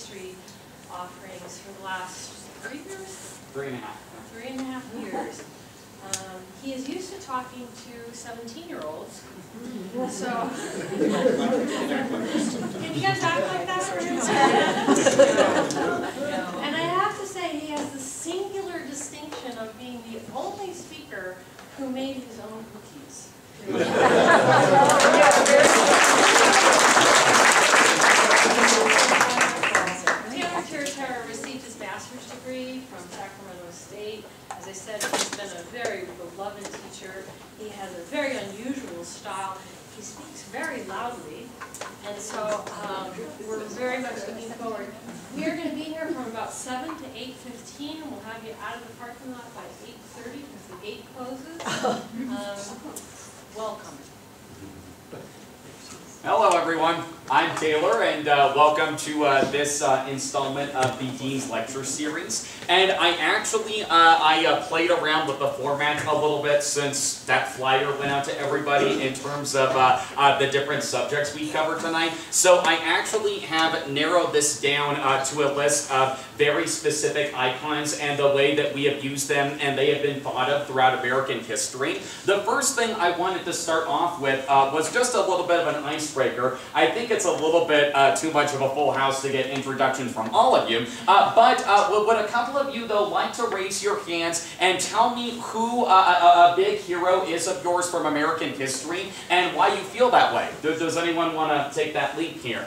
history offerings for the last 3 years? 3.5. 3.5 years. He is used to talking to 17-year-olds. So, can you guys act like that? And I have to say, he has the singular distinction of being the only speaker who made his own cookies. Taylor Tiraterra received his master's degree from Sacramento State. As I said, he's been a very beloved teacher. He has a very unusual style. He speaks very loudly, and so we're very much looking forward. We are going to be here from about 7 to 8:15, and we'll have you out of the parking lot by 8:30 because the gate closes. Welcome. Hello, everyone. I'm Taylor, and welcome to this installment of the Dean's Lecture Series. And I actually played around with the format a little bit since that flyer went out to everybody in terms of the different subjects we cover tonight. So I actually have narrowed this down to a list of very specific icons and the way that we have used them, and they have been thought of throughout American history. The first thing I wanted to start off with was just a little bit of an icebreaker. I think it's a little bit too much of a full house to get introductions from all of you, but would a couple of you, though, like to raise your hands and tell me who a big hero is of yours from American history and why you feel that way? Does anyone want to take that leap here?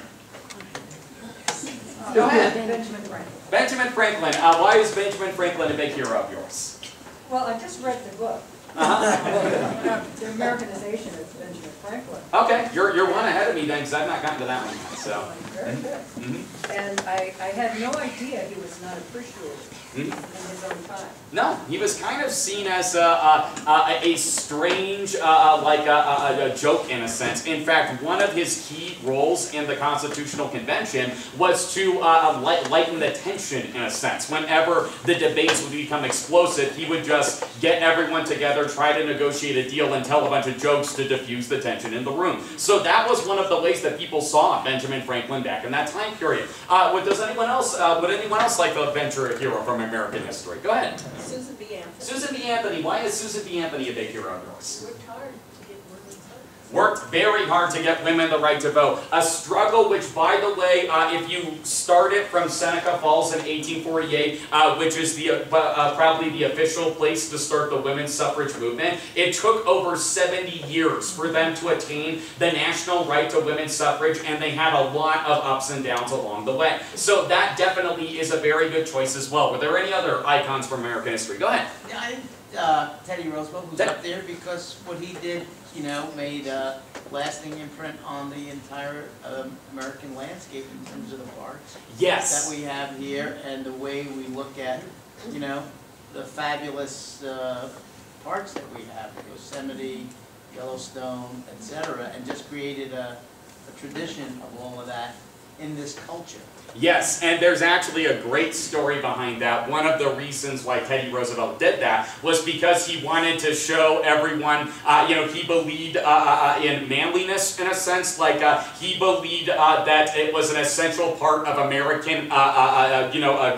Go ahead. Benjamin Franklin. Benjamin Franklin. Why is Benjamin Franklin a big hero of yours? Well, I just read the book. The Americanization of Benjamin Franklin. Okay, you're one ahead of me then, because I've not gotten to that one yet. So. Very good. And I had no idea he was not appreciated in his own time. No, he was kind of seen as a strange, a joke in a sense. In fact, one of his key roles in the Constitutional Convention was to lighten the tension in a sense. Whenever the debates would become explosive, he would just get everyone together, try to negotiate a deal, and tell a bunch of jokes to diffuse the tension in the room. So that was one of the ways that people saw Benjamin Franklin back in that time period. Would anyone else like to venture a hero from American history? Go ahead. Susan B. Anthony. Susan B. Anthony. Why is Susan B. Anthony a big hero of yours? Worked hard to get women's votes. Worked very hard to get women the right to vote. A struggle which, by the way, if you start it from Seneca Falls in 1848, which is probably the official place to start the women's suffrage movement, it took over 70 years for them to attain the national right to women's suffrage, and they had a lot of ups and downs along the way. So that definitely is a very good choice as well. Were there any other icons from American history? Go ahead. Yeah, I think Teddy Roosevelt was up there because what he did, you know, made a lasting imprint on the entire American landscape in terms of the parks Yes. that we have here and the way we look at, you know, the fabulous parks that we have, Yosemite, Yellowstone, etc., and just created a tradition of all of that in this culture. Yes, and there's actually a great story behind that. One of the reasons why Teddy Roosevelt did that was because he wanted to show everyone, he believed in manliness in a sense, like he believed that it was an essential part of American,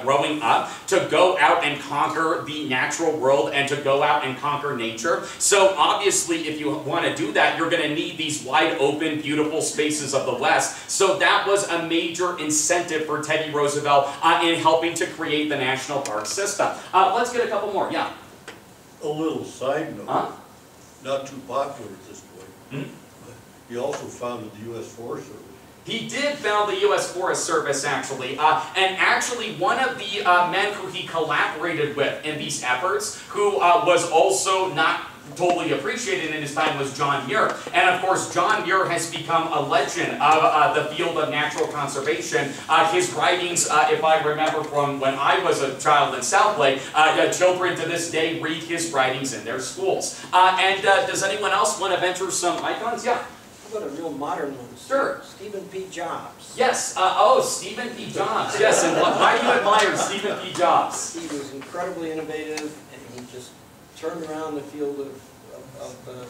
growing up to go out and conquer the natural world and to go out and conquer nature. So obviously, if you want to do that, you're going to need these wide open, beautiful spaces of the West. So that was a major incentive for Teddy Roosevelt in helping to create the national park system. Let's get a couple more. Yeah. A little side note, not too popular at this point. He also founded the U.S. Forest Service. He did found the U.S. Forest Service, actually. And actually, one of the men who he collaborated with in these efforts, who was also not totally appreciated in his time, was John Muir. And of course, John Muir has become a legend of the field of natural conservation. His writings, if I remember from when I was a child in Southlake, children to this day read his writings in their schools. Does anyone else want to venture some icons? Yeah. How about a real modern one? Sure. Stephen P. Jobs. Yes. Stephen P. Jobs. Yes. And why do you admire Stephen P. Jobs? He was incredibly innovative, and he just turned around the field of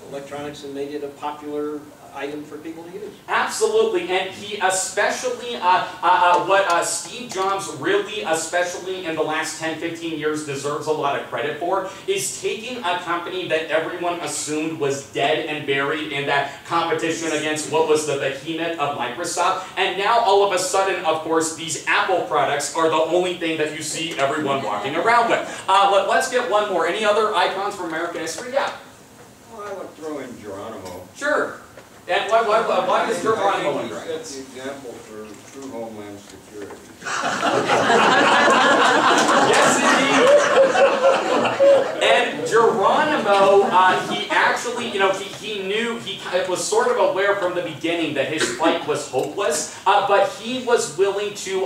electronics and made it a popular item for people to use. Absolutely, and he especially, what Steve Jobs really, especially in the last 10, 15 years, deserves a lot of credit for, is taking a company that everyone assumed was dead and buried in that competition against what was the behemoth of Microsoft, and now all of a sudden, of course, these Apple products are the only thing that you see everyone walking around with. Let's get one more. Any other icons from American history? Yeah. Well, I would throw in Geronimo. Sure. And why is Geronimo in I think he set the example for true homeland security. Yes, indeed. And Geronimo, he actually, he knew, he was sort of aware from the beginning that his fight was hopeless, but he was willing to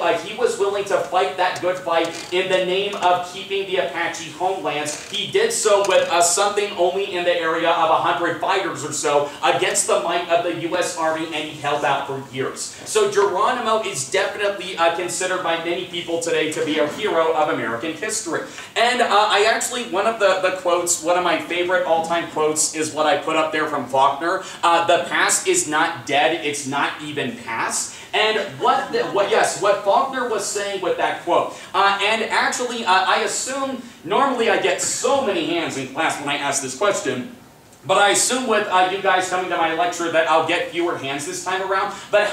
fight that good fight in the name of keeping the Apache homelands. He did so with something only in the area of 100 fighters or so against the might of the U.S. Army, and he held out for years. So Geronimo is definitely considered by many people today to be a hero of American history. And I actually, one of the quotes, one of my favorite all-time quotes is what I put up there from Faulkner. The past is not dead, it's not even past. And what Faulkner was saying with that quote. And actually, I assume, normally I get so many hands in class when I ask this question, but I assume with you guys coming to my lecture that I'll get fewer hands this time around. But